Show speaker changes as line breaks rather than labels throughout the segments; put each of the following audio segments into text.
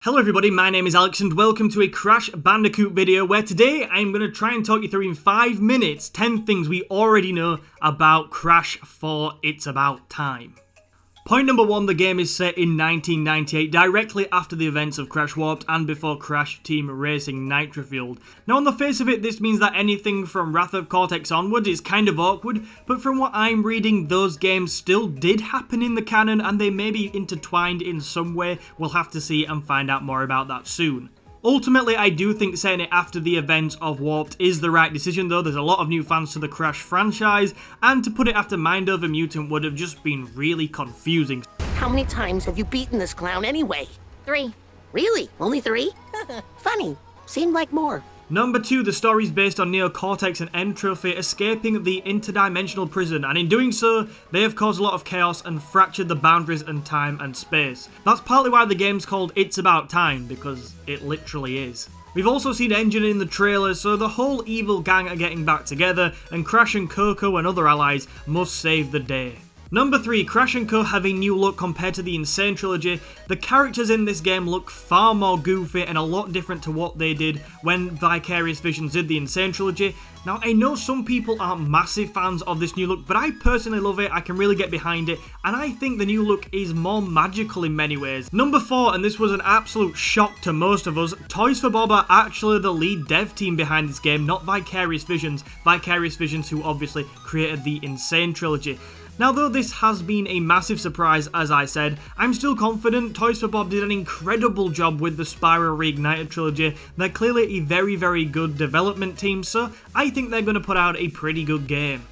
Hello everybody, my name is Alex and welcome to a Crash Bandicoot video where today I'm going to try and talk you through in 5 minutes 10 things we already know about Crash 4 It's About Time. Point number 1, the game is set in 1998, directly after the events of Crash Warped and before Crash Team Racing Nitro Fueled. Now on the face of it, this means that anything from Wrath of Cortex onwards is kind of awkward, but from what I'm reading, those games still did happen in the canon and they may be intertwined in some way. We'll have to see and find out more about that soon. Ultimately, I do think setting it after the events of Warped is the right decision though. There's a lot of new fans to the Crash franchise, and to put it after Mind Over Mutant would have just been really confusing.
How many times have you beaten this clown anyway?
3.
Really? Only 3? Funny. Seemed like more.
Number 2, the story is based on Neo Cortex and Entropy escaping the interdimensional prison, and in doing so, they have caused a lot of chaos and fractured the boundaries in time and space. That's partly why the game's called It's About Time, because it literally is. We've also seen Engine in the trailer, so the whole evil gang are getting back together, and Crash and Coco and other allies must save the day. Number 3, Crash & Co have a new look compared to the Insane trilogy. The characters in this game look far more goofy and a lot different to what they did when Vicarious Visions did the Insane trilogy. Now, I know some people aren't massive fans of this new look, but I personally love it, I can really get behind it, and I think the new look is more magical in many ways. Number 4, and this was an absolute shock to most of us, Toys for Bob are actually the lead dev team behind this game, not Vicarious Visions. Vicarious Visions, who obviously created the Insane trilogy. Now, though this has been a massive surprise, as I said, I'm still confident. Toys for Bob did an incredible job with the Spyro Reignited trilogy. They're clearly a very, very good development team, so I think they're going to put out a pretty good game.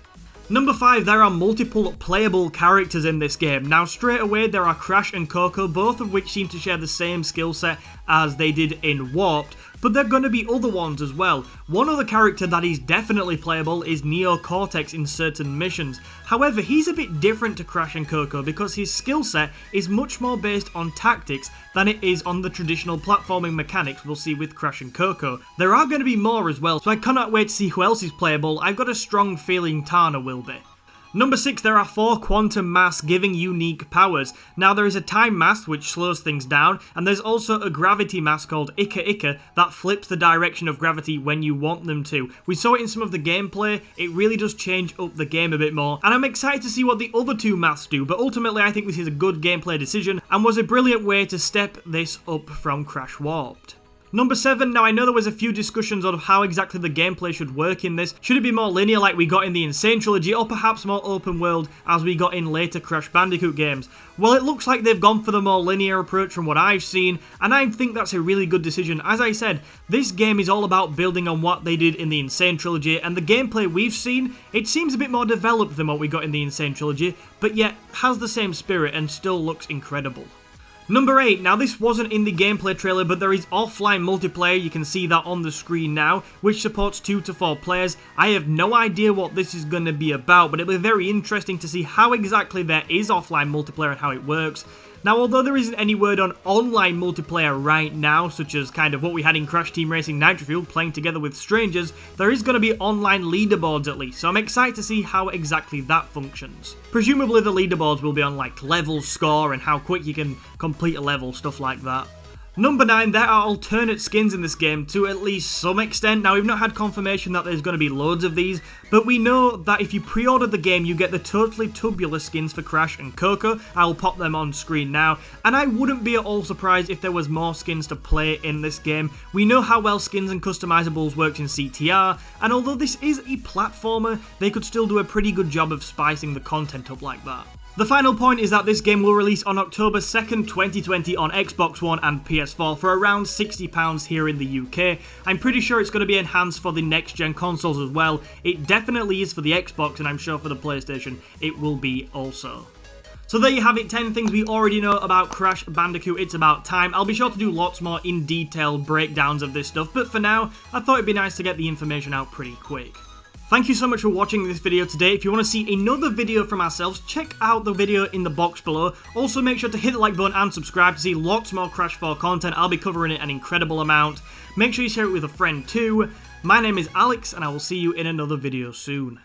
Number 5, there are multiple playable characters in this game. Now, straight away, there are Crash and Coco, both of which seem to share the same skill set as they did in Warped, but there are going to be other ones as well. One other character that is definitely playable is Neo Cortex in certain missions. However, he's a bit different to Crash and Coco because his skill set is much more based on tactics than it is on the traditional platforming mechanics we'll see with Crash and Coco. There are going to be more as well, so I cannot wait to see who else is playable. I've got a strong feeling Tana will be. Number 6, there are 4 quantum masks giving unique powers. Now, there is a time mask which slows things down, and there's also a gravity mask called Ika Ika that flips the direction of gravity when you want them to. We saw it in some of the gameplay, it really does change up the game a bit more, and I'm excited to see what the other 2 masks do, but ultimately I think this is a good gameplay decision, and was a brilliant way to step this up from Crash Warped. Number 7, now I know there was a few discussions on how exactly the gameplay should work in this. Should it be more linear like we got in the Insane trilogy, or perhaps more open world as we got in later Crash Bandicoot games? Well, it looks like they've gone for the more linear approach from what I've seen, and I think that's a really good decision. As I said, this game is all about building on what they did in the Insane trilogy, and the gameplay we've seen, it seems a bit more developed than what we got in the Insane trilogy, but yet has the same spirit and still looks incredible. Number 8, now this wasn't in the gameplay trailer, but there is offline multiplayer, you can see that on the screen now, which supports 2 to 4 players. I have no idea what this is going to be about, but it'll be very interesting to see how exactly there is offline multiplayer and how it works. Now, although there isn't any word on online multiplayer right now, such as kind of what we had in Crash Team Racing Nitro Fueled, playing together with strangers, there is going to be online leaderboards at least, so I'm excited to see how exactly that functions. Presumably the leaderboards will be on like level score and how quick you can complete a level, stuff like that. Number 9, there are alternate skins in this game to at least some extent. Now, we've not had confirmation that there's going to be loads of these, but we know that if you pre-order the game, you get the totally tubular skins for Crash and Coco. I'll pop them on screen now, and I wouldn't be at all surprised if there was more skins to play in this game. We know how well skins and customizables worked in CTR, and although this is a platformer, they could still do a pretty good job of spicing the content up like that. The final point is that this game will release on October 2nd, 2020 on Xbox One and PS4 for around £60 here in the UK. I'm pretty sure it's going to be enhanced for the next-gen consoles as well. It definitely is for the Xbox, and I'm sure for the PlayStation it will be also. So there you have it, 10 things we already know about Crash Bandicoot It's About Time. I'll be sure to do lots more in-detail breakdowns of this stuff, but for now, I thought it'd be nice to get the information out pretty quick. Thank you so much for watching this video today. If you want to see another video from ourselves, check out the video in the box below. Also, make sure to hit the like button and subscribe to see lots more Crash 4 content. I'll be covering it an incredible amount. Make sure you share it with a friend too. My name is Alex, and I will see you in another video soon.